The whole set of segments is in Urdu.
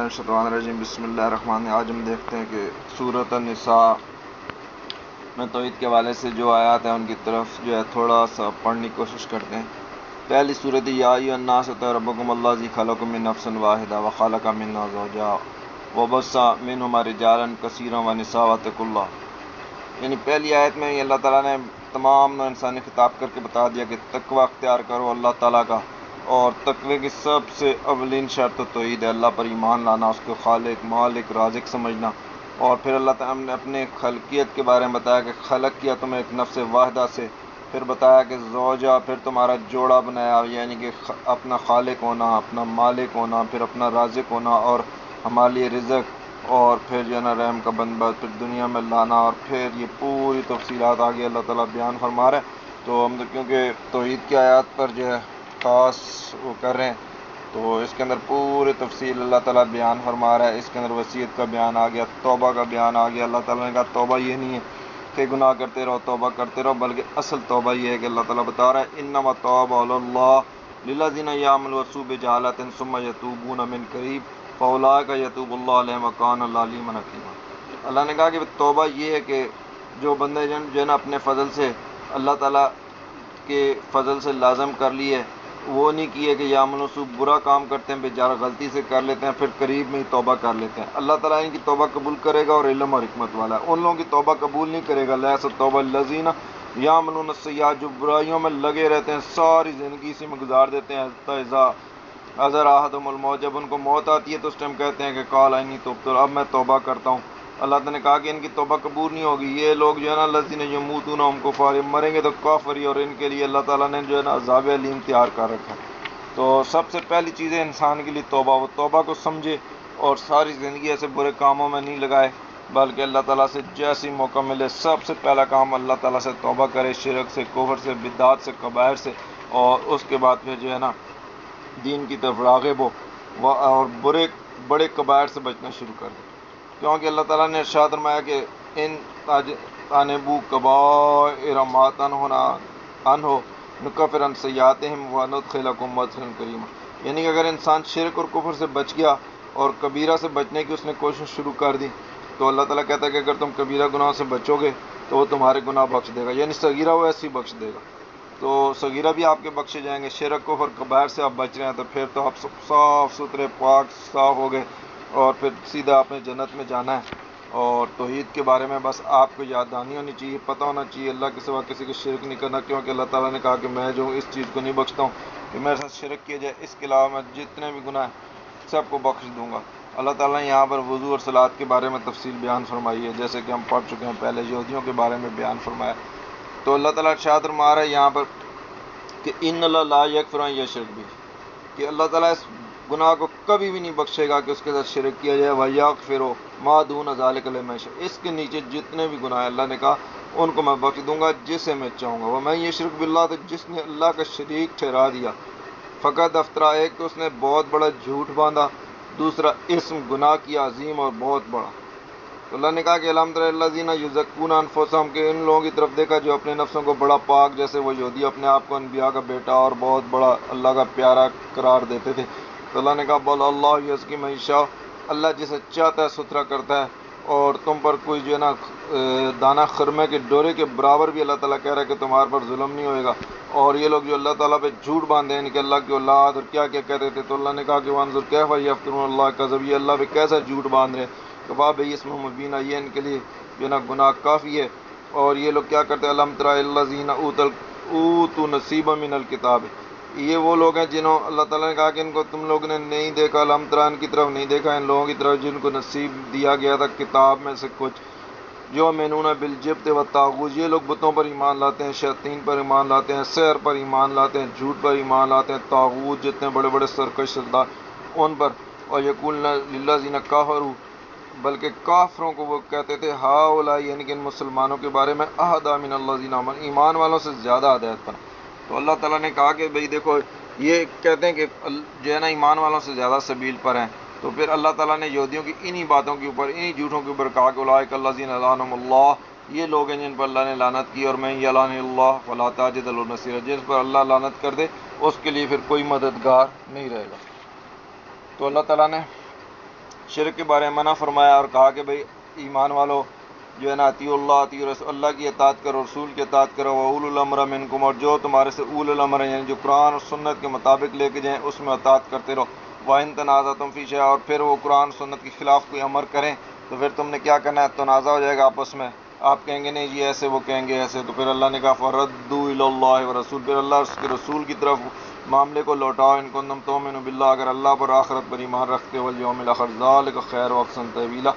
الشیطان الرجیم بسم اللہ الرحمن الرحیم۔ آج ہم دیکھتے ہیں کہ سورۃ النساء میں توحید کے حوالے سے جو آیات ہیں ان کی طرف جو ہے تھوڑا سا پڑھنے کی کوشش کرتے ہیں۔ پہلی سورۃ یا ایھا الناس اتقوا ربکم الذی خلقکم من نفس واحدہ وخلق منہا زوجہا وبث منہما رجالا کثیرا ونساء واتقوا اللہ۔ یعنی پہلی آیت میں اللہ تعالیٰ نے تمام انسانی خطاب کر کے بتا دیا کہ تقوی اختیار کرو اللہ تعالیٰ کا، اور تقوی کی سب سے اولین شرط توحید ہے، اللہ پر ایمان لانا، اس کو خالق مالک رازق سمجھنا۔ اور پھر اللہ تعالیٰ نے اپنے خلقیت کے بارے میں بتایا کہ خلق کیا تمہیں ایک نفس واحدہ سے، پھر بتایا کہ زوجہ، پھر تمہارا جوڑا بنایا، یعنی کہ اپنا خالق ہونا، اپنا مالک ہونا، پھر اپنا رازق ہونا اور ہمارے لیے رزق، اور پھر جو ہے نا رحم کا بندوبست، پھر دنیا میں لانا، اور پھر یہ پوری تفصیلات آگے اللہ تعالیٰ بیان فرما رہے ہیں۔ تو ہم کیونکہ توحید کی آیات پر جو ہے خاص وہ کر رہے ہیں، تو اس کے اندر پورے تفصیل اللہ تعالیٰ بیان فرما رہا ہے۔ اس کے اندر وصیت کا بیان آ گیا، توبہ کا بیان آ گیا۔ اللہ تعالیٰ نے کہا توبہ یہ نہیں ہے کہ گناہ کرتے رہو توبہ کرتے رہو، بلکہ اصل توبہ یہ ہے کہ اللہ تعالیٰ بتا رہا ہے انما التوبۃ علی اللہ للذین یعملون السوء بجہالۃ ثم یتوبون من قریب فاولئک یتوب اللہ علیہم وکان اللہ علیما حکیما۔ اللہ نے کہا کہ توبہ یہ ہے کہ جو بندے جو ہے نا اپنے فضل سے اللہ تعالیٰ کے فضل سے لازم کر لیے، وہ نہیں کیے کہ یعملون السوء برا کام کرتے ہیں، بیچارہ غلطی سے کر لیتے ہیں، پھر قریب میں ہی توبہ کر لیتے ہیں۔ اللہ تعالیٰ ان کی توبہ قبول کرے گا، اور علم اور حکمت والا ہے، ان لوگوں کی توبہ قبول نہیں کرے گا۔ لیس التوبۃ الذین یعملون السیئات، جو برائیوں میں لگے رہتے ہیں، ساری زندگی اسی میں گزار دیتے ہیں، حتی اذا حضر احدہم الموت، جب ان کو موت آتی ہے تو اس ٹائم کہتے ہیں کہ قال انی تبت، اب میں توبہ کرتا ہوں۔ اللہ تعالیٰ نے کہا کہ ان کی توبہ قبول نہیں ہوگی۔ یہ لوگ جو ہے نا الذین یموتون وہم کفار، مریں گے تو کافر ہی، اور ان کے لیے اللہ تعالیٰ نے جو ہے نا عذاب علیم تیار کر رکھا ہے۔ تو سب سے پہلی چیز ہے انسان کے لیے توبہ، وہ توبہ کو سمجھے اور ساری زندگی ایسے برے کاموں میں نہیں لگائے، بلکہ اللہ تعالیٰ سے جیسی موقع ملے سب سے پہلا کام اللہ تعالیٰ سے توبہ کرے، شرک سے، کفر سے، بدعات سے، کبائر سے، اور اس کے بعد پھر جو ہے نا دین کی طرف راغب ہو، اور بڑے کبائر سے بچنا شروع کر دے، کیونکہ اللہ تعالیٰ نے ارشاد فرمایا کہ ان تجتنبوا کبائر ما تنہون عنہ نکفر عن سیئاتہم وندخلکم مدخلا کریما۔ یعنی کہ اگر انسان شرک اور کفر سے بچ گیا اور کبیرہ سے بچنے کی اس نے کوشش شروع کر دی، تو اللہ تعالیٰ کہتا ہے کہ اگر تم کبیرہ گناہ سے بچو گے تو وہ تمہارے گناہ بخش دے گا، یعنی صغیرہ وہ ایسے ہی بخش دے گا، تو صغیرہ بھی آپ کے بخشے جائیں گے۔ شرک کفر کبائر سے آپ بچ رہے ہیں تو پھر تو آپ صاف ستھرے پاک صاف ہو گئے، اور پھر سیدھا آپ نے جنت میں جانا ہے۔ اور توحید کے بارے میں بس آپ کو یاد دانی ہونی چاہیے، پتہ ہونا چاہیے اللہ کے سوا کسی کو شرک نہیں کرنا، کیونکہ اللہ تعالیٰ نے کہا کہ میں جو اس چیز کو نہیں بخشتا ہوں کہ میرے ساتھ شرک کیا جائے، اس کے علاوہ میں جتنے بھی گناہ ہیں سب کو بخش دوں گا۔ اللہ تعالیٰ نے یہاں پر وضو اور صلاۃ کے بارے میں تفصیل بیان فرمائی ہے، جیسے کہ ہم پڑھ چکے ہیں پہلے، یہودیوں کے بارے میں بیان فرمایا۔ تو اللہ تعالیٰ ارشاد فرما رہا ہے یہاں پر کہ ان اللہ لا یغفر ان یشرک بہ، کہ اللہ تعالیٰ اس گناہ کو کبھی بھی نہیں بخشے گا کہ اس کے ساتھ شرک کیا جائے، وَیَغْفِرُ مَا دُونَ ذَلِکَ لِمَن یشاء، اس کے نیچے جتنے بھی گناہ ہیں اللہ نے کہا ان کو میں بخش دوں گا جسے میں چاہوں گا۔ وَمَن یشرک بِاللہ، تو جس نے اللہ کا شریک ٹھہرا دیا، فقط افطرا، ایک تو اس نے بہت بڑا جھوٹ باندھا، دوسرا اسم گناہ کیا عظیم اور بہت بڑا۔ تو اللہ نے کہا کہ الم تر الذین یزکون انفسہم، کہ ان لوگوں کی طرف دیکھا جو اپنے نفسوں کو بڑا پاک، جیسے وہ یہودی اپنے آپ کو انبیاء کا بیٹا اور بہت بڑا اللہ کا پیارا قرار دیتے تھے۔ تو اللہ نے کہا بل اللہ یزکی من یشاء، اللہ جسے چاہتا ہے ستھرا کرتا ہے، اور تم پر کوئی جو ہے نا دانہ خرمے کے ڈورے کے برابر بھی اللہ تعالیٰ کہہ رہا ہے کہ تمہارے پر ظلم نہیں ہوئے گا۔ اور یہ لوگ جو اللہ تعالیٰ پہ جھوٹ باندھے ہیں کہ اللہ کی اولاد اور کیا کیا کہتے تھے، تو اللہ نے کہا کہ وانظر کیف یفترون اللہ کذب، یہ اللہ پہ کیسا جھوٹ باندھ رہے ہیں، کفیٰ بہ اسم مبینہ، یہ ان کے لیے جو ہے نا گناہ کافی ہے۔ اور یہ لوگ کیا کرتے ہیں، الم تر الذین اوتوا نصیبا من الکتاب، یہ وہ لوگ ہیں جنہوں اللہ تعالیٰ نے کہا کہ ان کو تم لوگ نے نہیں دیکھا، الم تر ان کی طرف نہیں دیکھا، ان لوگوں کی طرف جن کو نصیب دیا گیا تھا کتاب میں سے کچھ، جو یؤمنون بالجبت والطاغوت، یہ لوگ بتوں پر ایمان لاتے ہیں، شیاطین پر ایمان لاتے ہیں، سحر پر ایمان لاتے ہیں، جھوٹ پر ایمان لاتے ہیں، طاغوت جتنے بڑے بڑے سرکش سردار ان پر، اور یقولون للذین کفروا، بلکہ کافروں کو وہ کہتے تھے ہؤلاء، یعنی کہ ان مسلمانوں کے بارے میں اہدی من الذین آمنوا، ایمان والوں سے زیادہ ہدایت پر۔ تو اللہ تعالیٰ نے کہا کہ بھئی دیکھو یہ کہتے ہیں کہ جو ہے نا ایمان والوں سے زیادہ سبیل پر ہیں، تو پھر اللہ تعالیٰ نے یہودیوں کی انہی باتوں کے اوپر، انہی جھوٹوں کے اوپر کہا کہ اولئک الذین لعنہم اللہ، یہ لوگ ہیں جن پر اللہ نے لعنت کی، اور من یلعنہ اللہ فلا تجد له نصیرا، جس پر اللہ لعنت کر دے اس کے لیے پھر کوئی مددگار نہیں رہے گا۔ تو اللہ تعالیٰ نے شرک کے بارے میں منع فرمایا اور کہا کہ بھئی ایمان والو جو ہے نا اطیعوا اللہ اطیعوا رسول، اللہ کی اطاعت کرو، رسول کی اطاعت کرو، وَأُولُو الْأَمْرِ مِنْکُمْ، اور جو تمہارے سے اول الامر ہیں یعنی جو قرآن اور سنت کے مطابق لے کے جائیں اس میں اطاعت کرتے رہو۔ وَإِن تَنَازَعْتُمْ فِي شَيْءٍ، اور پھر وہ قرآن سنت کے خلاف کوئی امر کریں تو پھر تم نے کیا کرنا ہے، تنازع ہو جائے گا آپس میں، آپ کہیں گے نہیں جی ایسے، وہ کہیں گے ایسے، تو پھر اللہ نے کہا فَرَدُّوا إِلَى اللَّهِ وَرَسُولِهِ، پھر اللہ اور اس کے رسول کی طرف معاملے کو لوٹاؤ، ان کنتم تؤمنون باللہ، اگر اللہ پر آخرت پر ایمان رکھتے ہو، والیوم الآخر، ذالک خیر واحسن تأویلا،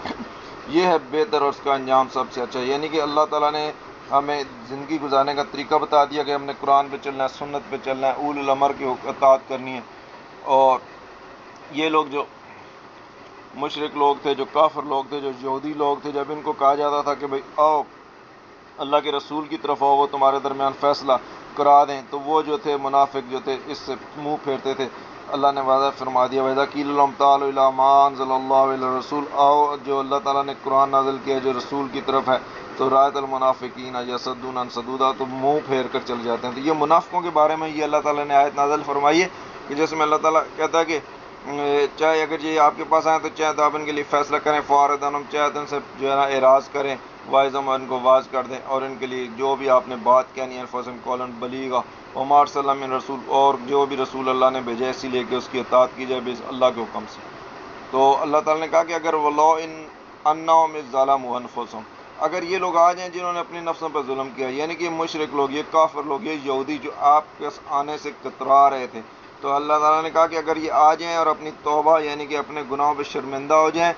یہ ہے بہتر اور اس کا انجام سب سے اچھا، یعنی کہ اللہ تعالیٰ نے ہمیں زندگی گزارنے کا طریقہ بتا دیا کہ ہم نے قرآن پہ چلنا ہے، سنت پہ چلنا ہے، اول الامر کی اطاعت کرنی ہے۔ اور یہ لوگ جو مشرک لوگ تھے، جو کافر لوگ تھے، جو یہودی لوگ تھے، جب ان کو کہا جاتا تھا کہ بھئی آؤ اللہ کے رسول کی طرف آؤ، وہ تمہارے درمیان فیصلہ کرا دیں، تو وہ جو تھے منافق جو تھے اس سے منہ پھیرتے تھے۔ اللہ نے واضح فرما دیا وَإِذَا قِيلَ لَهُمْ تَعَالَوْا إِلَىٰ مَا أَنزَلَ اللَّهُ وَإِلَى الرَّسُولِ، آؤ جو اللہ تعالیٰ نے قرآن نازل کیا ہے جو رسول کی طرف ہے، تو رأیت المنافقین یصدون عن صدودا، تو منہ پھیر کر چل جاتے ہیں۔ تو یہ منافقوں کے بارے میں یہ اللہ تعالیٰ نے آیت نازل فرمائی ہے کہ جس میں اللہ تعالیٰ کہتا ہے کہ چاہے اگر یہ آپ کے پاس آئیں تو چاہے تو آپ ان کے لیے فیصلہ کریں، فارد عنہم، چاہے تو ان سے جو ہے نا اعراض کریں، واعظم، ان کو واعظ کر دیں، اور ان کے لیے جو بھی آپ نے بات کہنی ہے انفسہم قولا بلیغا، وما ارسلنا من رسول، اور جو بھی رسول اللہ نے بھیجے اسی لے کے اس کی اطاعت کی جائے اللہ کے حکم سے۔ تو اللہ تعالیٰ نے کہا کہ اگر ولو انہم اذ ظلموا انفسہم، اگر یہ لوگ آ جائیں جنہوں نے اپنی نفسوں پر ظلم کیا، یعنی کہ مشرک لوگ، یہ کافر لوگ، یہ یہودی جو آپ کے آنے سے کترا رہے تھے، تو اللہ تعالیٰ نے کہا کہ اگر یہ آ جائیں اور اپنی توبہ یعنی کہ اپنے گناہوں پہ شرمندہ ہو جائیں،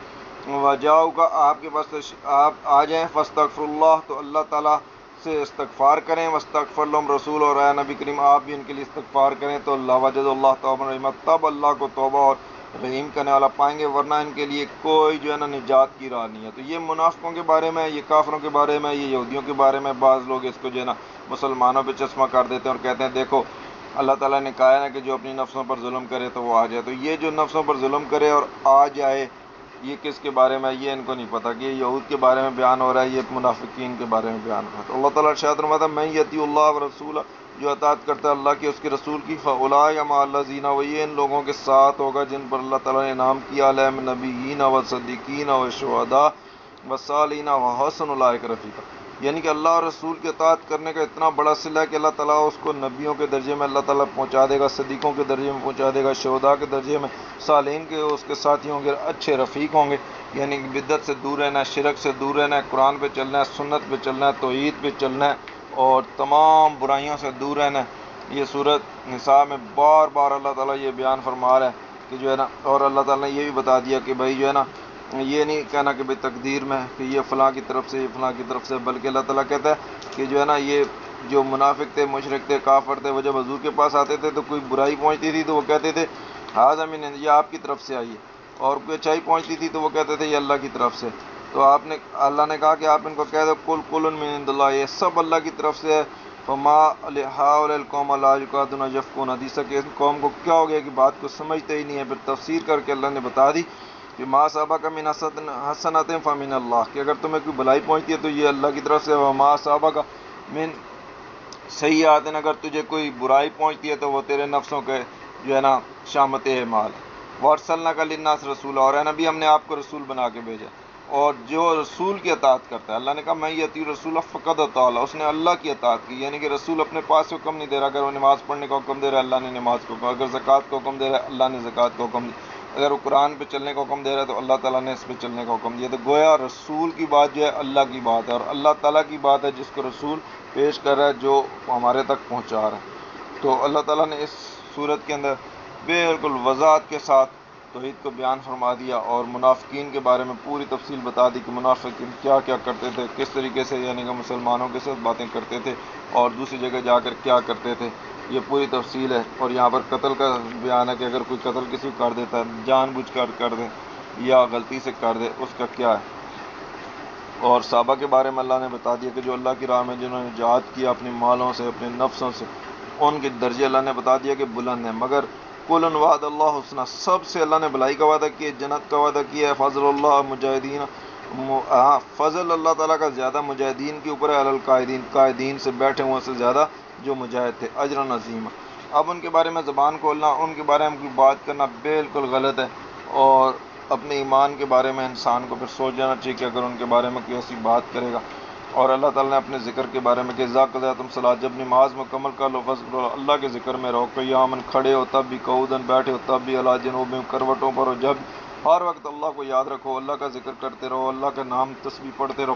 وجاؤ کا آپ کے پاس آپ آ جائیں، فاستغفر اللہ، تو اللہ تعالیٰ سے استغفار کریں، واستغفر لهم رسول، اور اے نبی کریم آپ بھی ان کے لیے استغفار کریں، تو اللہ وجد اللہ توبہ رحیمہ، تب اللہ کو توبہ اور رحیم کرنے والا پائیں گے، ورنہ ان کے لیے کوئی جو ہے نا نجات کی راہ نہیں ہے۔ تو یہ منافقوں کے بارے میں، یہ کافروں کے بارے میں، یہ یہودیوں کے بارے میں، بعض لوگ اس کو جو ہے نا مسلمانوں پہ چشمہ کر دیتے ہیں اور کہتے ہیں دیکھو اللہ تعالیٰ نے کہا ہے نا کہ جو اپنی نفسوں پر ظلم کرے تو وہ آ جائے، تو یہ جو نفسوں پر ظلم کرے اور آ جائے یہ کس کے بارے میں، یہ ان کو نہیں پتہ کہ یہ یہود کے بارے میں بیان ہو رہا ہے، یہ منافقین کے بارے میں بیان ہو رہا ہے۔ تو اللہ تعالیٰ ارشاد فرماتا ہے من یطیع اللہ ورسولہ، جو اطاعت کرتا ہے اللہ کی اس کے رسول کی، فاولئک مع الذین، وہ یہ ان لوگوں کے ساتھ ہوگا جن پر اللہ تعالیٰ نے انعام کیا، علیہم النبیین والصدیقین والشہداء والصالحین وحسن اولئک رفیقا، یعنی کہ اللہ اور رسول کی اطاعت کرنے کا اتنا بڑا صلہ ہے کہ اللہ تعالیٰ اس کو نبیوں کے درجے میں اللہ تعالیٰ پہنچا دے گا، صدیقوں کے درجے میں پہنچا دے گا، شہداء کے درجے میں، صالحین کے اس کے ساتھی ہوں گے، اچھے رفیق ہوں گے، یعنی کہ بدعت سے دور رہنا ہے، شرک سے دور رہنا ہے، قرآن پہ چلنا ہے، سنت پہ چلنا ہے، توحید پہ چلنا ہے، اور تمام برائیوں سے دور رہنا ہے۔ یہ سورۃ نساء میں بار بار اللہ تعالیٰ یہ بیان فرما رہا ہے کہ جو ہے نا، اور اللہ تعالیٰ نے یہ بھی بتا دیا کہ بھائی جو ہے نا یہ نہیں کہنا کہ بھائی تقدیر میں کہ یہ فلاں کی طرف سے، یہ فلاں کی طرف سے، بلکہ اللہ تعالیٰ کہتا ہے کہ جو ہے نا یہ جو منافق تھے، مشرک تھے، کافر تھے، وہ جب حضور کے پاس آتے تھے تو کوئی برائی پہنچتی تھی تو وہ کہتے تھے ھذا من عند، یہ آپ کی طرف سے آئی ہے، اور کوئی اچھائی پہنچتی تھی تو وہ کہتے تھے یہ اللہ کی طرف سے۔ تو اللہ نے کہا کہ آپ ان کو کہہ دو قل کل من عند اللہ، یہ سب اللہ کی طرف سے ہے۔ فما لہؤلاء القوم لا یکادون یفقهون حدیثہ، کہ اس قوم کو کیا ہو گیا کہ بات کو سمجھتے ہی نہیں ہے۔ پھر تفسیر کر کے اللہ نے بتا دی کہ ما اصابک من حسنۃ فمن اللہ، کہ اگر تمہیں کوئی بھلائی پہنچتی ہے تو یہ اللہ کی طرف سے، وما اصابک من سیئات، اگر تجھے کوئی برائی پہنچتی ہے تو وہ تیرے نفسوں کے جو ہے نا شامت اعمال۔ وارسلناک للناس رسولا، اور اے نبی ہم نے آپ کو رسول بنا کے بھیجا، اور جو رسول کی اطاعت کرتا ہے، اللہ نے کہا میں یطیع الرسول فقد اطاع اللہ، اس نے اللہ کی اطاعت کی، یعنی کہ رسول اپنے پاس سے حکم نہیں دے رہا، اگر وہ نماز پڑھنے کا حکم دے رہا ہے اللہ نے نماز کو حکم، اگر زکوٰۃ کا حکم دے رہا ہے اللہ نے زکوٰۃ کا حکم دیا، اگر وہ قرآن پہ چلنے کا حکم دے رہا ہے تو اللہ تعالیٰ نے اس پہ چلنے کا حکم دیا۔ تو گویا رسول کی بات جو ہے اللہ کی بات ہے، اور اللہ تعالیٰ کی بات ہے جس کو رسول پیش کر رہا ہے، جو ہمارے تک پہنچا رہا ہے۔ تو اللہ تعالیٰ نے اس صورت کے اندر بالکل وضاحت کے ساتھ توحید کو بیان فرما دیا، اور منافقین کے بارے میں پوری تفصیل بتا دی کہ منافقین کیا کیا کرتے تھے، کس طریقے سے یعنی کہ مسلمانوں کے ساتھ باتیں کرتے تھے اور دوسری جگہ جا کر کیا کرتے تھے، یہ پوری تفصیل ہے۔ اور یہاں پر قتل کا بیان ہے کہ اگر کوئی قتل کسی کو کر دیتا ہے، جان بوجھ کر کر دے یا غلطی سے کر دے، اس کا کیا ہے۔ اور صحابہ کے بارے میں اللہ نے بتا دیا کہ جو اللہ کی راہ میں جنہوں نے جہاد کیا اپنی مالوں سے، اپنے نفسوں سے، ان کے درجے اللہ نے بتا دیا کہ بلند ہیں۔ مگر کل وعد اللہ حسنہ، سب سے اللہ نے بھلائی کا وعدہ کیا، جنت کا وعدہ کیا ہے۔ فضل اللہ مجاہدین، فضل اللہ تعالیٰ کا زیادہ مجاہدین کے اوپر ہے، علی القاعدین، قائدین سے بیٹھے ہوئے سے زیادہ جو مجاہد تھے، اجر عظیم۔ اب ان کے بارے میں زبان کھولنا، ان کے بارے میں کوئی بات کرنا بالکل غلط ہے، اور اپنے ایمان کے بارے میں انسان کو پھر سوچ جانا چاہیے کہ اگر ان کے بارے میں کوئی ایسی بات کرے گا. اور اللہ تعالیٰ نے اپنے ذکر کے بارے میں کہ اذا قضیتم الصلاۃ، جب نماز مکمل کر لو فاذکروا، اللہ کے ذکر میں رہو، قیاماً کھڑے ہو تب بھی، قعوداً بیٹھے ہو تب بھی، علی جنوبہم کروٹوں پر ہو جب، ہر وقت اللہ کو یاد رکھو، اللہ کا ذکر کرتے رہو، اللہ کا نام تسبیح پڑھتے رہو.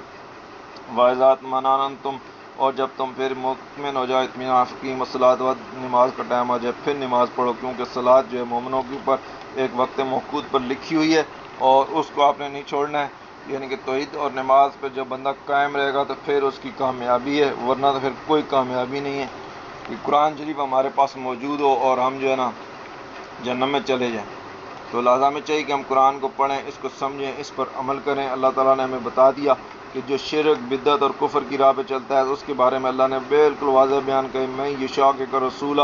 وَإِذَا اطْمَأْنَنْتُمْ، اور جب تم پھر مطمئن ہو جائے، اطمینان، فَأَقِیمُوا الصَّلَاةَ، وقت نماز کا ٹائم آ جائے پھر نماز پڑھو، کیونکہ صلاۃ جو ہے مومنوں کے اوپر ایک وقت موقوت پر لکھی ہوئی ہے اور اس کو آپ نے نہیں چھوڑنا ہے. یعنی کہ توحید اور نماز پہ جب بندہ قائم رہے گا تو پھر اس کی کامیابی ہے، ورنہ تو پھر کوئی کامیابی نہیں ہے. کہ قرآن شریف ہمارے پاس موجود ہو اور ہم جو ہے نا جنت میں چلے جائیں. تو لہٰذا ہمیں چاہیے کہ ہم قرآن کو پڑھیں، اس کو سمجھیں، اس پر عمل کریں. اللہ تعالیٰ نے ہمیں بتا دیا کہ جو شرک، بدعت اور کفر کی راہ پہ چلتا ہے اس کے بارے میں اللہ نے بالکل واضح بیان کیا. میں یشاقق الرسول،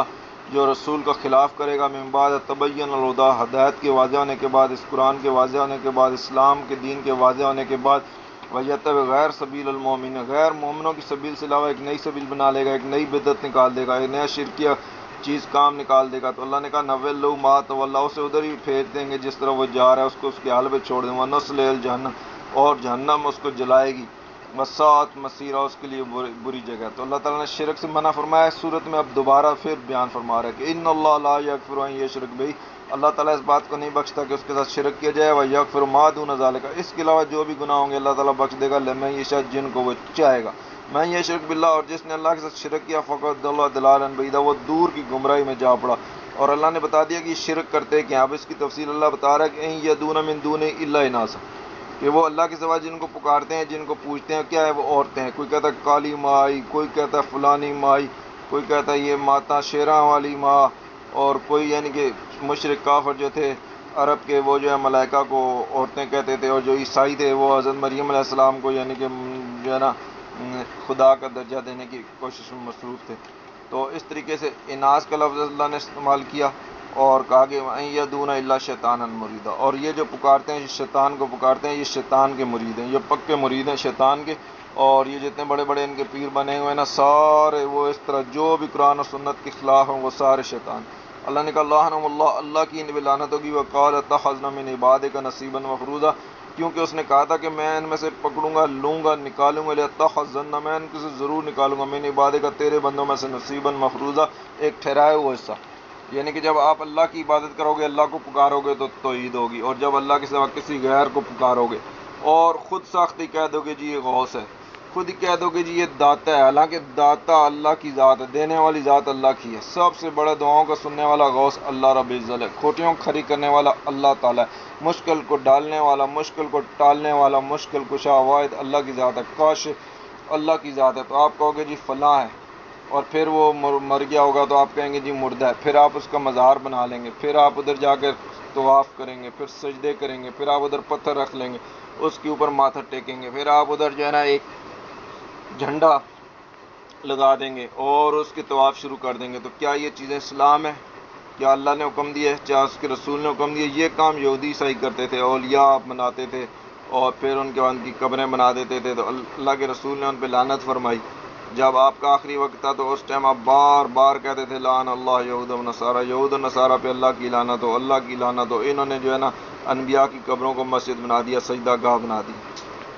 جو رسول کا خلاف کرے گا، من بعد تبین الہدی، ہدایت کے واضح ہونے کے بعد، اس قرآن کے واضح ہونے کے بعد، اسلام کے دین کے واضح ہونے کے بعد، وَيَتَّبِعْ غیر سبیل المؤمنین، غیر مومنوں کی سبیل سے علاوہ ایک نئی سبیل بنا لے گا، ایک نئی بدعت نکال دے گا، ایک نیا شرکیہ چیز کام نکال دے گا. تو اللہ نے کہا نَوَلُّهُ مَا تَوَلَّىٰ، اسے ادھر ہی پھیر دیں گے جس طرح وہ جا رہا ہے، اس کو اس کے حال پہ چھوڑ دیں گے. وَنُصْلِهُ الْجَحِیمَ، اور جہنم اس کو جلائے گی. وَسَاءَتْ مَصِیرًا، اس کے لیے بری جگہ. تو اللہ تعالیٰ نے شرک سے منع فرمایا اس صورت میں. اب دوبارہ پھر بیان فرما رہا ہے کہ اِنَّ اللَّهَ لَا يَغْفِرُ أَن يُشْرَكَ بِهِ، اللہ تعالیٰ اس بات کو نہیں بخشتا کہ اس کے ساتھ شرک کیا جائے. وَيَغْفِرُ مَا دُونَ ذَلِكَ، اس کے علاوہ جو بھی گناہ ہوں گے اللہ تعالیٰ بخش دے گا. لمن یشاء، جن کو وہ چاہے گا. من یشرک باللہ، اور جس نے اللہ کے ساتھ شرک کیا، فقد ضل ضلالا بعیدا، وہ دور کی گمراہی میں جا پڑا. اور اللہ نے بتا دیا کہ یہ شرک کرتے کیا. اب اس کی تفصیل اللہ بتا رہا ہے کہ ان یدون من دون الا اناسا، کہ وہ اللہ کے سوا جن کو پکارتے ہیں، جن کو پوچھتے ہیں، کیا ہے وہ عورتیں ہیں. کوئی کہتا ہے کالی مائی، کوئی کہتا ہے فلانی مائی، کوئی کہتا ہے یہ ماتا شیراں والی ماں، اور کوئی یعنی کہ مشرک کافر جو تھے عرب کے، وہ جو ہے ملائکہ کو عورتیں کہتے تھے. اور جو عیسائی تھے وہ حضرت مریم علیہ السلام کو یعنی کہ جو ہے نا خدا کا درجہ دینے کی کوشش میں مصروف تھے. تو اس طریقے سے اناس کا لفظ اللہ نے استعمال کیا اور کہا کہ ان یدون الا شیطانا مریدا، اور یہ جو پکارتے ہیں شیطان کو پکارتے ہیں، یہ شیطان کے مرید ہیں، یہ پکے مرید ہیں شیطان کے. اور یہ جتنے بڑے بڑے ان کے پیر بنے ہوئے ہیں نا، سارے وہ اس طرح جو بھی قرآن و سنت کے خلاف ہیں وہ سارے شیطان. اللہ نے کہا لعنہم اللہ، اللہ کی ان پہ لعنت ہوگی. وقال اتخذنا من عبادک نصیبا مفروضا، کیونکہ اس نے کہا تھا کہ میں ان میں سے پکڑوں گا، لوں گا، نکالوں گا. لاتخذن، میں ان سے ضرور نکالوں گا. من عبادک، تیرے بندوں میں سے، نصیبا مفروضا، ایک ٹھہرایا ہوا حصہ. یعنی کہ جب آپ اللہ کی عبادت کرو گے، اللہ کو پکارو گے تو توحید ہوگی. اور جب اللہ کے سوا کسی غیر کو پکارو گے اور خود ساختی کہہ دو گے جی یہ غوث ہے، خود ہی کہہ دو گے جی یہ داتا ہے، حالانکہ داتا اللہ کی ذات ہے، دینے والی ذات اللہ کی ہے. سب سے بڑا دعاؤں کا سننے والا غوث اللہ رب العزت ہے. کھوٹیوں کھڑی کرنے والا اللہ تعالیٰ ہے. مشکل کو ڈالنے والا، مشکل کو ٹالنے والا، مشکل کشا واحد اللہ کی ذات ہے. کاش اللہ کی ذات ہے تو آپ کہو گے جی فلاں ہے، اور پھر وہ مر گیا ہوگا تو آپ کہیں گے جی مردہ ہے. پھر آپ اس کا مزار بنا لیں گے، پھر آپ ادھر جا کر طواف کریں گے، پھر سجدے کریں گے، پھر آپ ادھر پتھر رکھ لیں گے، اس کے اوپر ماتھا ٹیکیں گے، پھر آپ ادھر جو ہے نا ایک جھنڈا لگا دیں گے اور اس کے طواف شروع کر دیں گے. تو کیا یہ چیزیں اسلام ہے؟ کیا اللہ نے حکم دیا ہے؟ کیا اس کے رسول نے حکم دیا؟ یہ کام یہودی عیسائی کرتے تھے، اولیاء مناتے تھے اور پھر ان کے بعد ان کی قبریں بنا دیتے تھے. تو اللہ کے رسول نے ان پہ لعنت فرمائی. جب آپ کا آخری وقت تھا تو اس ٹائم آپ بار بار کہتے تھے لعن اللہ یہود و نصارہ، یہود و نصارہ پہ اللہ کی لعنت ہو، اللہ کی لعنت ہو. انہوں نے جو ہے نا انبیاء کی قبروں کو مسجد بنا دیا، سجدہ گاہ بنا دی.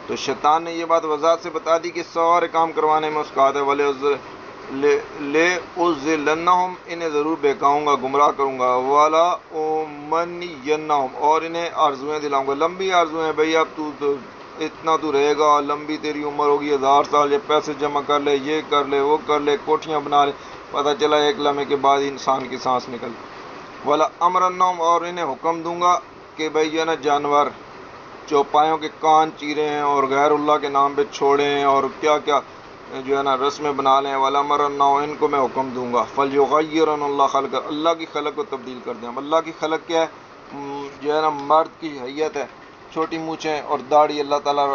تو شیطان نے یہ بات وضاحت سے بتا دی کہ سارے کام کروانے میں اس کا ہاتھ ہے. لے اضلنہم، انہیں ضرور بہکاؤں گا، گمراہ کروں گا. والا امنینہم، اور انہیں آرزویں دلاؤں گا. لمبی آرزویں بھئی، اب تو اتنا تو رہے گا، لمبی تیری عمر ہوگی، 1000 سال، یہ پیسے جمع کر لے، یہ کر لے، وہ کر لے، کوٹھیاں بنا لے، پتہ چلا ایک لمحے کے بعد انسان کی سانس نکل. والا امرنہم، اور انہیں حکم دوں گا کہ بھئی جو ہے نا جانور چوپایوں کے کان چیریں ہیں اور غیر اللہ کے نام پہ چھوڑیں اور کیا کیا جو ہے نا رسمیں بنا لیں. والا امرنہم، ان کو میں حکم دوں گا. فلیغیرن اللہ خلق، اللہ کی خلق کو تبدیل کر دیں. اللہ کی خلق کیا ہے؟ جو ہے نا مرد کی حیت ہے، چھوٹی مونچھیں اور داڑھی، اللہ تعالیٰ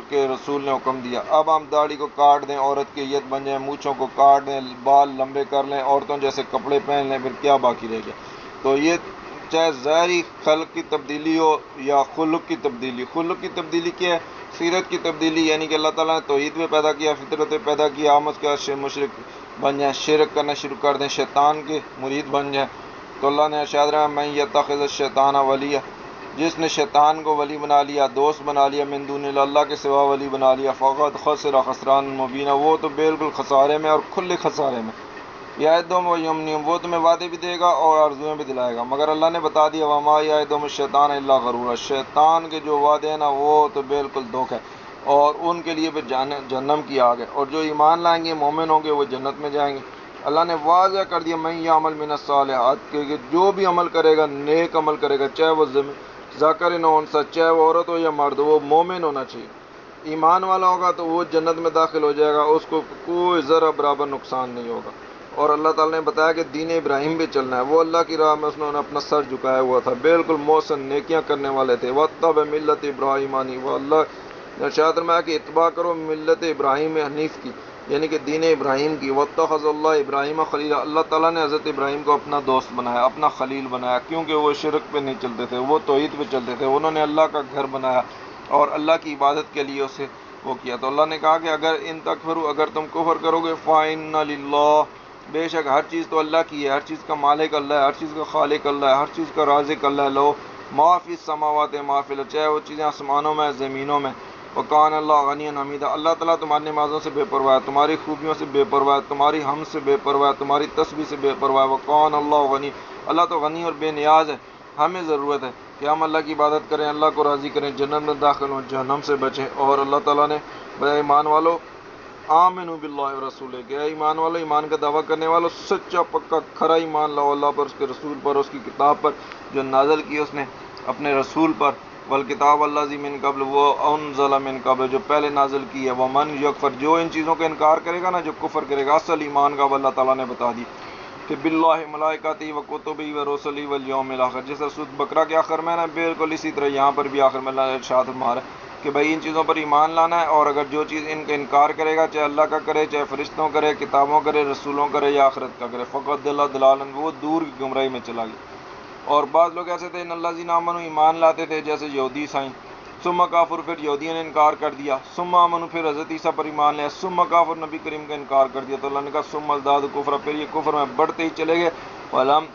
کے رسول نے حکم دیا. اب ہم داڑھی کو کاٹ دیں، عورت کی حیت بن جائیں، مونچھوں کو کاٹ دیں، بال لمبے کر لیں، عورتوں جیسے کپڑے پہن لیں، پھر کیا باقی رہ گیا؟ تو یہ چاہے ظاہری خلق کی تبدیلی ہو یا خلق کی تبدیلی. خلق کی تبدیلی کیا ہے؟ سیرت کی تبدیلی، یعنی کہ اللہ تعالیٰ نے توحید میں پیدا کیا، فطرت پیدا کیا، ہم اس کے مشرک بن جائیں، شرک کرنا شروع کر دیں، شیطان کے مرید بن جائیں. تو اللہ نے ارشاد رہا من یتخذ الشیطان ولیہ، جس نے شیطان کو ولی بنا لیا، دوست بنا لیا، من دون اللہ کے سوا ولی بنا لیا، فقط خسر خسران مبینہ، وہ تو بالکل خسارے میں اور کھلے خسارے میں۔ یعدہم و یمنیہم، وہ تمہیں وعدے بھی دے گا اور آرزویں بھی دلائے گا، مگر اللہ نے بتا دیا وما یعدہم الشیطان الا غرورا، شیطان کے جو وعدے ہیں نا وہ تو بالکل دھوکہ ہے، اور ان کے لیے بھی جہنم کی آگ ہے، اور جو ایمان لائیں گے مومن ہوں گے وہ جنت میں جائیں گے۔ اللہ نے واضح کر دیا من یعمل من الصالحات کہ جو بھی عمل کرے گا، نیک عمل کرے گا، چاہے وہ ذکر نہ انثی، چاہے وہ عورت ہو یا مرد، وہ مومن ہونا چاہیے، ایمان والا ہوگا تو وہ جنت میں داخل ہو جائے گا، اس کو کوئی ذرہ برابر نقصان نہیں ہوگا۔ اور اللہ تعالیٰ نے بتایا کہ دین ابراہیم بھی چلنا ہے، وہ اللہ کی راہ میں انہوں نے اپنا سر جھکایا ہوا تھا، بالکل محسن نیکیاں کرنے والے تھے، واتبع ملت ابراہیم انی، وہ اللہ نے ارشاد فرمایا کہ اتباع کرو ملت ابراہیم حنیف کی، یعنی کہ دین ابراہیم کی، واتخذ اللہ ابراہیم خلیلا، اللہ تعالیٰ نے حضرت ابراہیم کو اپنا دوست بنایا، اپنا خلیل بنایا، کیونکہ وہ شرک پہ نہیں چلتے تھے، وہ توحید پہ چلتے تھے، انہوں نے اللہ کا گھر بنایا اور اللہ کی عبادت کے لیے اسے وہ کیا۔ تو اللہ نے کہا کہ اگر ان تکفروا، اگر تم کفر کرو گے، فإن للہ، بے شک ہر چیز تو اللہ کی ہے، ہر چیز کا مالک اللہ ہے، ہر چیز کا خالق اللہ ہے، ہر چیز کا رازق اللہ ہے، لو ما فی السماوات ما فی الارض، چاہے وہ چیزیں آسمانوں میں زمینوں میں، وکان اللہ غنی حمیدا، اللہ تعالیٰ تمہاری نمازوں سے بے پرواہ ہے، تمہاری خوبیوں سے بے پرواہ ہے، تمہاری حمد سے بے پرواہ ہے، تمہاری تسبیح سے بے پرواہ ہے، وکان اللہ غنی، اللہ تو غنی اور بے نیاز ہے۔ ہمیں ضرورت ہے کہ ہم اللہ کی عبادت کریں، اللہ کو راضی کریں، جنت میں داخل ہوں، جہنم سے بچیں، اور اللہ تعالیٰ نے ایمان والو آمنوا باللہ ورسولہ، کہ ایمان والو، ایمان کا دعویٰ کرنے والو، سچا پکا کھرا ایمان لاؤ اللہ پر، اس کے رسول پر، اس کی کتاب پر جو نازل کی اس نے اپنے رسول پر، والکتاب الذی من قبل، وہ انزل من قبل جو پہلے نازل کی ہے، ومن یکفر، جو ان چیزوں کا انکار کرے گا نا، جو کفر کرے گا، اصل ایمان کا اللہ تعالیٰ نے بتا دی کہ باللہ ملائکتی و کتبی و رسلی والیوم الاخر، جیسے سورۃ بقرہ کے آخر میں نا، بالکل اسی طرح یہاں پر بھی آخر میں اللہ نے ارشاد فرمایا کہ بھائی ان چیزوں پر ایمان لانا ہے، اور اگر جو چیز ان کا انکار کرے گا، چاہے اللہ کا کرے، چاہے فرشتوں کرے، کتابوں کرے، رسولوں کرے یا آخرت کا کرے، فقط ضلالا، وہ دور کی گمراہی میں چلا گیا۔ اور بعض لوگ ایسے تھے ان الذین آمنوا، ایمان لاتے تھے جیسے یہودی عیسائی، ثم کافر، پھر یہودیوں نے انکار کر دیا، ثم آمنوا، پھر حضرت عیسیٰ پر ایمان لیا، ثم کافر، نبی کریم کا انکار کر دیا، تو اللہ نے کہا ثم ازدادوا کفرا، پھر یہ کفر میں بڑھتے ہی چلے گئے، ولم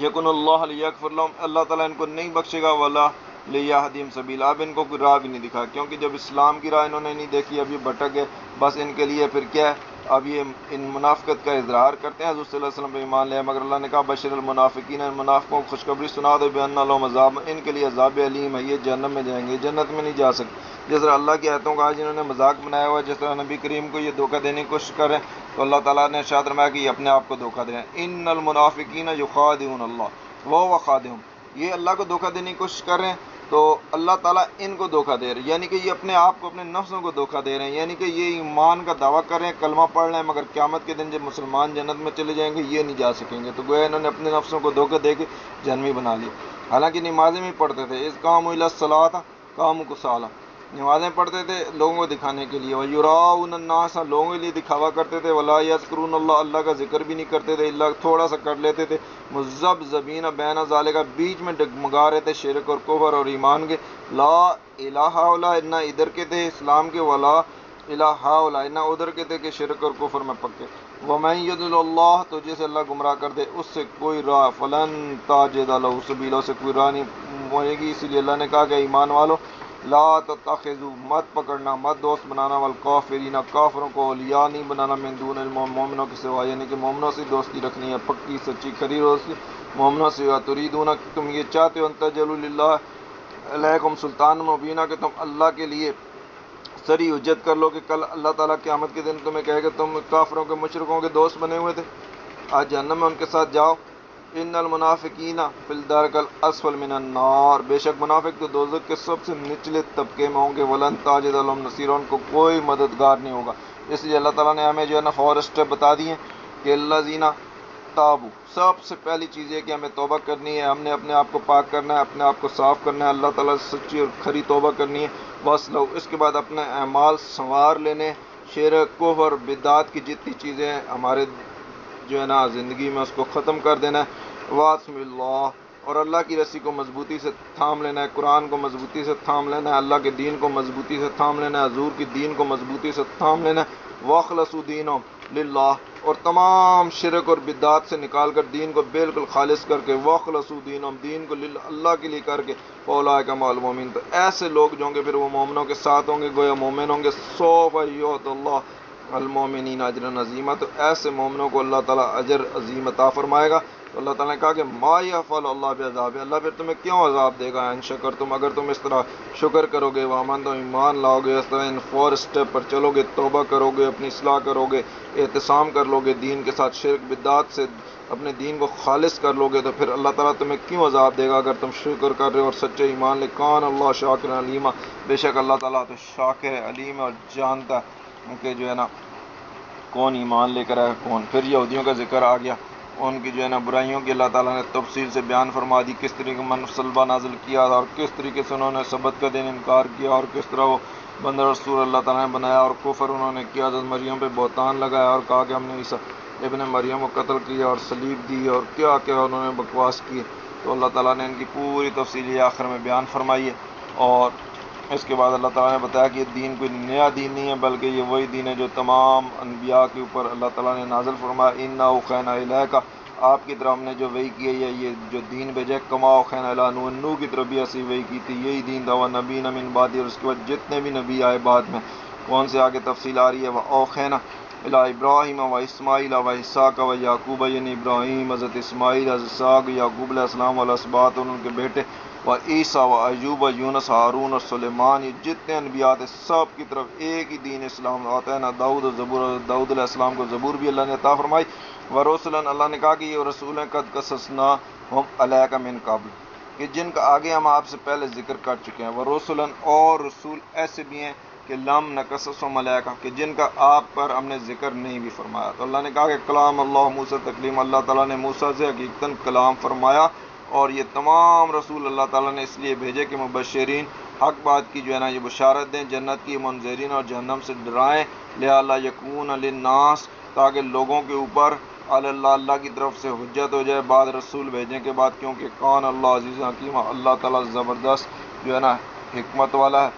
یکن اللہ لیغفر لهم، اللہ تعالیٰ ان کو نہیں بخشے گا، ولا لیہدیہم سبیلا، اب ان کو کوئی راہ بھی نہیں دکھا، کیونکہ جب اسلام کی راہ انہوں نے نہیں دیکھی، اب یہ بھٹک گئے، بس ان کے لیے پھر کیا ہے، اب یہ ان منافقت کا اظہار کرتے ہیں، حضور صلی اللہ علیہ وسلم پہ ایمان لیا، مگر اللہ نے کہا بشر المنافقین، ان منافقوں کو خوشخبری سنا دو بان لهم عذاب، ان کے لیے عذاب علیم ہے، یہ جہنم میں جائیں گے، جنت میں نہیں جا سکتے۔ جس طرح اللہ کی آیتوں کا آج انہوں نے مذاق بنایا ہوا ہے، جس طرح نبی کریم کو یہ دھوکہ دینے کی کوشش کر رہے ہیں، تو اللہ تعالیٰ نے ارشاد فرمایا کہ یہ اپنے آپ کو دھوکہ دے رہے ہیں، ان المنافقین یخادعون اللہ وهو خادعهم، یہ اللہ کو دھوکہ دینے کی کوشش کر رہے ہیں، تو اللہ تعالیٰ ان کو دھوکہ دے رہے ہیں، یعنی کہ یہ اپنے آپ کو، اپنے نفسوں کو دھوکہ دے رہے ہیں، یعنی کہ یہ ایمان کا دعویٰ کر رہے ہیں، کلمہ پڑھ رہے ہیں، مگر قیامت کے دن جب مسلمان جنت میں چلے جائیں گے یہ نہیں جا سکیں گے، تو گویا انہوں نے اپنے نفسوں کو دھوکہ دے کے جہنمی بنا لیا، حالانکہ نمازیں بھی پڑھتے تھے، اذ قاموا الی الصلاۃ قاموا کسالى، نمازیں پڑھتے تھے لوگوں کو دکھانے کے لیے، ویراؤن الناس، لوگوں کے لیے دکھاوا کرتے تھے، ولا یذکرون اللہ، اللہ کا ذکر بھی نہیں کرتے تھے، اللہ تھوڑا سا کر لیتے تھے، مذبذبین بین ذالک، بیچ میں ڈگمگا رہے تھے شرک اور کفر اور ایمان کے، لا الہ ہؤلاء، نہ ادھر کے تھے اسلام کے، ولا الہ ہؤلاء، نہ ادھر کے تھے کہ شرک اور کفر میں پکے، ومن یضلل اللہ، تو جسے اللہ گمراہ کر دے اس سے کوئی راہ، فلن تجد له سبیلا، سے کوئی راہ نہیں ہوئے گی، اسی لیے اللہ نے کہا کہ ایمان والو لا تتخذوا، مت پکڑنا، مت دوست بنانا، والکافرین، کافروں کو، اولیاء نہیں بنانا، من دون مومنوں کے سوا، یعنی کہ مومنوں سے دوستی رکھنی ہے، پکی سچی کھری دوستی مومنوں سے، تریدون، تم یہ چاہتے ہو ان تجعلوا للہ علیکم سلطان مبینہ، کہ تم اللہ کے لیے سری حجت کر لو، کہ کل اللہ تعالیٰ قیامت کے دن تمہیں کہے کہ تم کافروں کے مشرکوں کے دوست بنے ہوئے تھے، آج جہنم میں ان کے ساتھ جاؤ، ان المنافقین فی الدرک الاسفل من النار، بے شک منافق تو دوزخ کے سب سے نچلے طبقے میں ہوں گے، ولن تجد لهم نصیرا، ان کو کوئی مددگار نہیں ہوگا۔ اس لیے اللہ تعالیٰ نے ہمیں جو ہے نا 4 اسٹیپ بتا دیے کہ الذین تابوا، سب سے پہلی چیز یہ کہ ہمیں توبہ کرنی ہے، ہم نے اپنے آپ کو پاک کرنا ہے، اپنے آپ کو صاف کرنا ہے، اللہ تعالیٰ سے سچی اور کھری توبہ کرنی ہے، بس لو، اس کے بعد اپنے اعمال سنوار لینے، شرک کفر بدعات کی جتنی چیزیں ہمارے جو ہے نا زندگی میں اس کو ختم کر دینا ہے، واسم اللہ، اور اللہ کی رسی کو مضبوطی سے تھام لینا ہے، قرآن کو مضبوطی سے تھام لینا ہے، اللہ کے دین کو مضبوطی سے تھام لینا ہے، حضور کی دین کو مضبوطی سے تھام لینا ہے، وَأَخْلَصُوا دِينَهُمْ لِلَّهِ، اور تمام شرک اور بدعات سے نکال کر دین کو بالکل خالص کر کے وَأَخْلَصُوا دِينَهُمْ، دین کو اللہ کے لیے کر کے فَأُولَٰئِکَ مَعَ الْمُؤْمِنِينَ، تو ایسے لوگ جو ہوں گے پھر وہ مومنوں کے ساتھ ہوں گے، گویا مومن ہوں گے. سَوْفَ يُؤْتِ اللَّهُ الْمُؤْمِنِينَ أَجْرًا عَظِيمًا، تو ایسے مومنوں کو اللہ تعالیٰ اجر عظیم عطا فرمائے گا. تو اللہ تعالیٰ نے کہا کہ ما یفعل اللہ بعذاب، اللہ پھر تمہیں کیوں عذاب دے گا ان شکر تم، اگر تم اس طرح شکر کرو گے، وامن تم ایمان لاؤ گے، اس طرح ان 4 اسٹیپ پر چلو گے، توبہ کرو گے، اپنی اصلاح کرو گے، اعتصام کر لو گے، دین کے ساتھ شرک بدعات سے اپنے دین کو خالص کر لو گے، تو پھر اللہ تعالیٰ تمہیں کیوں عذاب دے گا اگر تم شکر کر رہے ہو اور سچے ایمان لے. کان اللہ شاکر علیما، بے شک اللہ تعالیٰ تو شاکر علیم اور جانتا کہ جو ہے نا کون ایمان لے کر آئے کون. پھر یہودیوں کا ذکر آ گیا، ان کی جو ہے نا برائیوں کی اللہ تعالیٰ نے تفصیل سے بیان فرما دی، کس طریقے من صلبہ نازل کیا تھا اور کس طریقے سے انہوں نے سبت کا دن انکار کیا اور کس طرح وہ بندر رسول اللہ تعالیٰ نے بنایا اور کفر انہوں نے کیا، حضرت مریم پہ بہتان لگایا اور کہا کہ ہم نے عیسیٰ ابن مریم کو قتل کیا اور صلیب دی اور کیا کیا انہوں نے بکواس کی. تو اللہ تعالیٰ نے ان کی پوری تفصیل آخر میں بیان فرمائی ہے. اور اس کے بعد اللہ تعالیٰ نے بتایا کہ یہ دین کوئی نیا دین نہیں ہے، بلکہ یہ وہی دین ہے جو تمام انبیاء کے اوپر اللہ تعالیٰ نے نازل فرمایا. اِنَّا أَوْحَيْنَا إِلَيْكَ، آپ کی طرف ہم نے جو وحی کی ہے یہ جو دین بھیجا، کما أَوْحَيْنَا إِلَىٰ نُوحٍ، نوح کی طرف بھی ایسی وحی کی تھی، یہی دین تھا. وَالنَّبِيِّينَ مِن بَعْدِهِ، اور اس کے بعد جتنے بھی نبی آئے بعد میں کون سے آگے تفصیل آ رہی ہے. وَأَوْحَيْنَا إِلَىٰ إِبْرَاهِيمَ وَإِسْمَاعِيلَ وَإِسْحَاقَ وَيَعْقُوبَ، یعنی ابراہیم، حضرت اسماعیل، حضرت اسحاق، یعقوب علیہ السلام والاسباط اور ان کے بیٹے، وعیسیٰ وایوب یونس ہارون اور سلیمان، یہ جتنے انبیاء تھے سب کی طرف ایک ہی دین اسلام آتا ہے. نا داؤد داؤد علیہ السلام کو زبور بھی اللہ نے عطا فرمائی. ورسلاً، اللہ نے کہا کہ یہ رسول ہیں قد قصصناہم علیک من قبل، کہ جن کا آگے ہم آپ سے پہلے ذکر کر چکے ہیں. ورسلاً، اور رسول ایسے بھی ہیں کہ لم نقصصہم علیک، کہ جن کا آپ پر ہم نے ذکر نہیں بھی فرمایا. تو اللہ نے کہا کہ کلام اللہ موسیٰ تکلیم، اللہ تعالیٰ نے موسیٰ سے حقیقتاً کلام فرمایا. اور یہ تمام رسول اللہ تعالیٰ نے اس لیے بھیجے کہ مبشرین، حق بات کی جو ہے نا یہ بشارت دیں، جنت کی، منذرین اور جہنم سے ڈرائیں. لئلا یکون للناس، تاکہ لوگوں کے اوپر اللہ اللہ کی طرف سے حجت ہو جائے بعد رسول بھیجنے کے بعد، کیونکہ کان اللہ عزیز حکیم، اللہ تعالیٰ زبردست جو ہے نا حکمت والا ہے.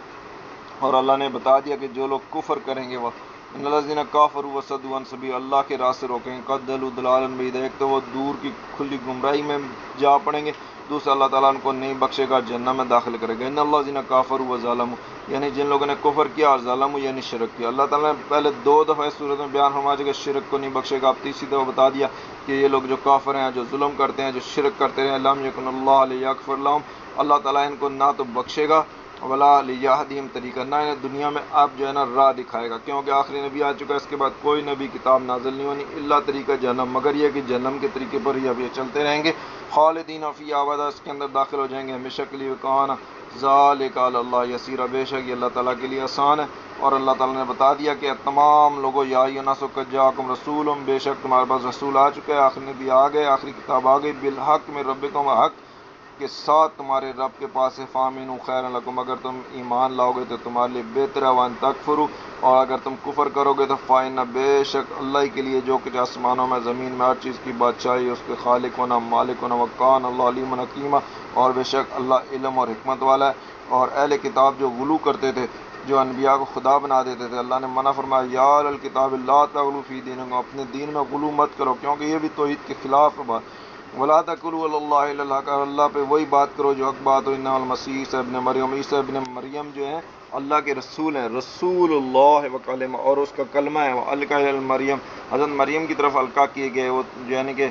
اور اللہ نے بتا دیا کہ جو لوگ کفر کریں گے وہ ان الذین کافروا وصدوا عن سبیل، اللہ کے راستے روکیں گے، قد ضلوا ضلالا بعیدا، ایک تو وہ دور کی کھلی گمراہی میں جا پڑیں گے، دوسرا اللہ تعالیٰ ان کو نہیں بخشے گا، جہنم میں داخل کرے گا. ان الذین کافروا وظلموا، یعنی جن لوگوں نے کفر کیا اور ظلموا یعنی شرک کیا. اللہ تعالیٰ نے پہلے 2 دفعہ اس صورت میں بیان فرمایا کہ شرک کو نہیں بخشے گا، اب تیسری دفعہ بتا دیا کہ یہ لوگ جو کافر ہیں، جو ظلم کرتے ہیں، جو شرک کرتے ہیں، لم یکن اللہ لیغفر لهم، اللہ تعالیٰ ان کو نہ تو بخشے گا، ولا لیہدیہم طریقہ، نہ انہیں دنیا میں اب جو ہے نا راہ دکھائے گا، کیونکہ آخری نبی آ چکا ہے، اس کے بعد کوئی نبی کتاب نازل نہیں ہونی الا طریقہ جہنم، مگر یہ کہ جہنم کے طریقے پر ہی اب یہ چلتے رہیں گے. خالدین فیہا ابدا، اس کے اندر داخل ہو جائیں گے ہمیشہ کے لیے. کان ذالک علی اللہ یسیرا، بے شک یہ اللہ تعالیٰ کے لیے آسان ہے. اور اللہ تعالیٰ نے بتا دیا کہ تمام لوگوں، یا ایھا الناس قد جاءکم رسول، بے شک تمہارے پاس رسول آ چکا ہے، آخری نبی آ گئے، آخری کتاب آ گئی، بالحق من ربکم، حق کے ساتھ تمہارے رب کے پاس ہے. فامنوا خیر لکم، اگر تم ایمان لاؤ گے تو تمہارے لیے بہتر ہے. وان تکفروا، اور اگر تم کفر کرو گے تو فإن، بے شک اللہ ہی کے لیے جو کچھ آسمانوں میں زمین میں ہر چیز کی بادشاہی اس کے خالق ہونا، مالک ہونا. وکان اللہ علیم حکیما، اور بے شک اللہ علم اور حکمت والا ہے. اور اہل کتاب جو غلو کرتے تھے، جو انبیاء کو خدا بنا دیتے تھے، اللہ نے منع فرمایا یا اہل الکتاب لا تغلوا فی دینکم، اپنے دین میں غلو مت کرو، کیونکہ یہ بھی توحید کے خلاف بات. ولا تقولوا علی اللہ الا الحق، اللہ پہ وہی بات کرو جو حق بات ہو. ان المسیح عیسی ابن مریم، عیسی ابن مریم جو ہیں اللہ کے رسول ہیں، رسول اللہ و کلمہ، اور اس کا کلمہ ہے. القا مریم، حضرت مریم کی طرف القا کیے گئے، وہ یعنی کہ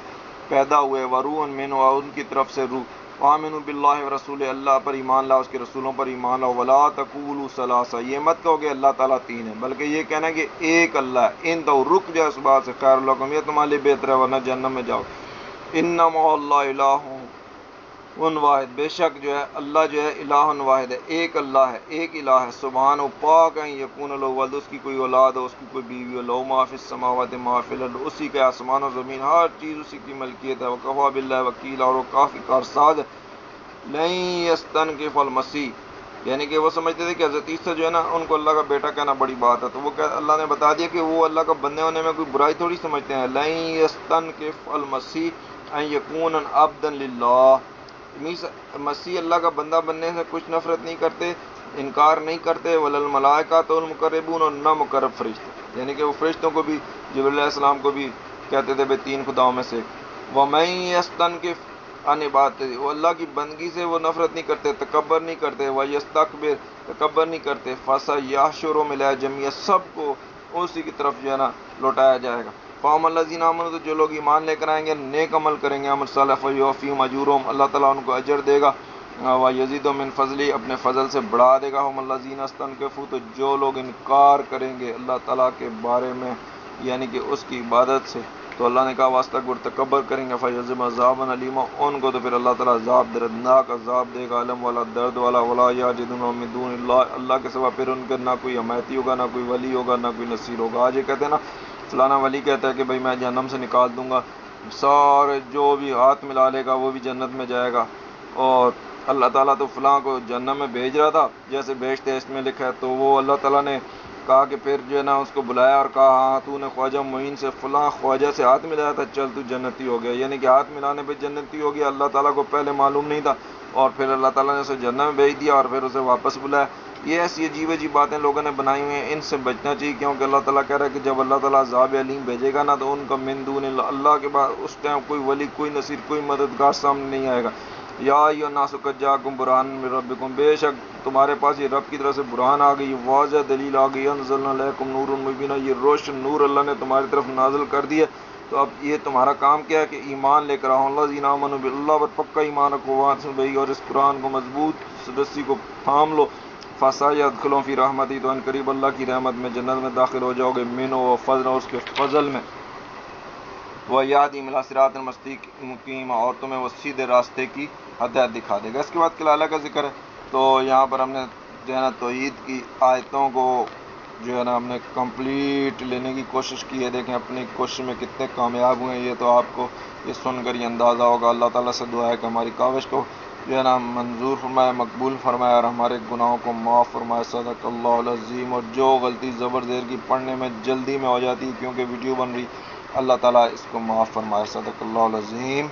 پیدا ہوئے. وروح منہ، اور ان کی طرف سے روح. آمنوا باللہ ورسول، اللہ پر ایمان لاؤ، اس کے رسولوں پر ایمان لاؤ. ولا تقولوا ثلاثہ، یہ مت کہو کہ اللہ تعالیٰ 3 ہے، بلکہ یہ کہنا کہ ایک اللہ ہے. ان تو رک جائے اس بات سے، خیر لکم، یہ تمہارے لیے بہتر ہے، ورنہ جہنم میں جاؤ. انما اللہ الہ واحد، بے شک جو ہے اللہ جو ہے الہ واحد ہے، ایک اللہ ہے، ایک الہ ہے. سبحان، پاک ہے، یکون لہ ولد، اس کی کوئی اولاد ہو، اس کی کوئی بیوی ہو. لہ ما فی السماوات ما فی الارض، اسی کے آسمان و زمین ہر چیز اسی کی ملکیت ہے. وکفی باللہ وکیلا، اور وہ کافی کارساز ہے. لن یستنکف المسیح، یعنی کہ وہ سمجھتے تھے کہ حضرت عیسیٰ جو ہے نا ان کو اللہ کا بیٹا کہنا بڑی بات ہے، تو وہ اللہ نے بتا دیا کہ وہ اللہ کا بندے ہونے میں کوئی برائی تھوڑی سمجھتے ہیں. لن یستنکف المسیح ان یکون عبدا للہ، مسیح اللہ کا بندہ بننے سے کچھ نفرت نہیں کرتے، انکار نہیں کرتے. وللملائکۃ المقربون، اور نہ مقرب فرشتے. یعنی کہ وہ فرشتوں کو بھی جبرائیل علیہ السلام کو بھی کہتے تھے بھائی 3 خداؤں میں سے وَمَن يَسْتَنْكِفْ عَنْ عِبَادَتِهِ، وہ اللہ کی بندگی سے وہ نفرت نہیں کرتے، تکبر نہیں کرتے، وَيَسْتَكْبِرْ تکبر نہیں کرتے، فَسَيَحْشُرُهُمْ إِلَىٰ جَمِيعًا، سب کو اسی کی طرف جو ہے نا لوٹایا جائے گا۔ فَأَمَّا الَّذِينَ آمَنُوا، تو جو لوگ ایمان لے کر آئیں گے، نیک عمل کریں گے، عمل صالح، فَيُوَفِّيهِمْ أَجْرَهُمْ، اللہ تعالیٰ ان کو اجر دے گا، وَيَزِيدُهُم مِّن فَضْلِهِ، اپنے فضل سے بڑھا دے گا۔ هُمُ الَّذِينَ اسْتَنكَفُوا، تو جو لوگ انکار کریں گے اللہ تعالیٰ کے بارے میں یعنی کہ اس کی عبادت سے، تو اللہ نے کہا واستکبر، تکبر کریں گے، فَيُعَذِّبُهُمْ عَذَابًا أَلِيمًا، ان کو تو پھر اللہ تعالیٰ عذاب دردناک عذاب دے گا، علم والا، درد والا، وَلَا يَجِدُونَ مِن دُونِ اللَّهِ، اللہ کے سوا پھر ان کے نہ کوئی حمایتی ہوگا، نہ کوئی ولی ہوگا، نہ کوئی نصیر ہوگا۔ آج یہ کہتے ہیں نا فلانا ولی کہتا ہے کہ بھائی میں جہنم سے نکال دوں گا، سارے جو بھی ہاتھ ملا لے گا وہ بھی جنت میں جائے گا، اور اللہ تعالیٰ تو فلاں کو جہنم میں بھیج رہا تھا جیسے بھیجتے اس میں لکھا ہے، تو وہ اللہ تعالیٰ نے کہا کہ پھر جو ہے نا اس کو بلایا اور کہا ہاں تو نے خواجہ معین سے فلاں خواجہ سے ہاتھ ملایا تھا، چل تو جنتی ہو گیا، یعنی کہ ہاتھ ملانے پہ جنتی ہو گیا، اللہ تعالیٰ کو پہلے معلوم نہیں تھا اور پھر اللہ تعالیٰ نے اسے جنت میں بھیج دیا اور پھر اسے واپس بلایا۔ یہ ایسی عجیب عجیب باتیں لوگوں نے بنائی ہوئی ہیں، ان سے بچنا چاہیے، کیونکہ اللہ تعالیٰ کہہ رہا ہے کہ جب اللہ تعالیٰ عذاب علیم بھیجے گا نا تو ان کا من دون اللہ کے بعد اس ٹائم کوئی ولی، کوئی نصیر، کوئی مددگار سامنے نہیں آئے گا۔ یا ایھا الناس قد جاءکم برہان من ربکم، بے شک تمہارے پاس یہ رب کی طرف سے برہان آ گئی، واضح دلیل آ گئی، انزلنا علیکم نور مبین، یہ روشن نور اللہ نے تمہاری طرف نازل کر دیا۔ تو اب یہ تمہارا کام کیا ہے کہ ایمان لے کر آؤ، الذین آمنوا باللہ، پر پکا ایمان رکھو، واعتصموا بہ، اور اس قرآن کو مضبوط رسی کو تھام لو، فسیدخلون فی رحمتہ، تو ان قریب اللہ کی رحمت میں، جنت میں داخل ہو جاؤ گے، منہ و فضل، اور اس کے فضل میں، وَیَہْدِیہِم اِلیٰ صِرَاطٍ مُسْتَقِیم، اور تمہیں وہ سیدھے راستے کی ہدایت دکھا دے گا۔ اس کے بعد کلالہ کا ذکر ہے، تو یہاں پر ہم نے جو ہے نا توحید کی آیتوں کو جو ہے نا ہم نے کمپلیٹ لینے کی کوشش کی ہے۔ دیکھیں اپنی کوشش میں کتنے کامیاب ہوئے ہیں، یہ تو آپ کو یہ سن کر یہ اندازہ ہوگا۔ اللہ تعالیٰ سے دعا ہے کہ ہماری کاوش کو جو ہے نا منظور فرمائے، مقبول فرمائے، اور ہمارے گناہوں کو معاف فرمائے۔ صدق اللہ العظیم۔ اور جو غلطی زبر زیر کی پڑھنے میں جلدی میں ہو جاتی ہے کیونکہ ویڈیو بن رہی، اللہ تعالیٰ اس کو معاف فرمائے۔ صدق اللہ العظیم۔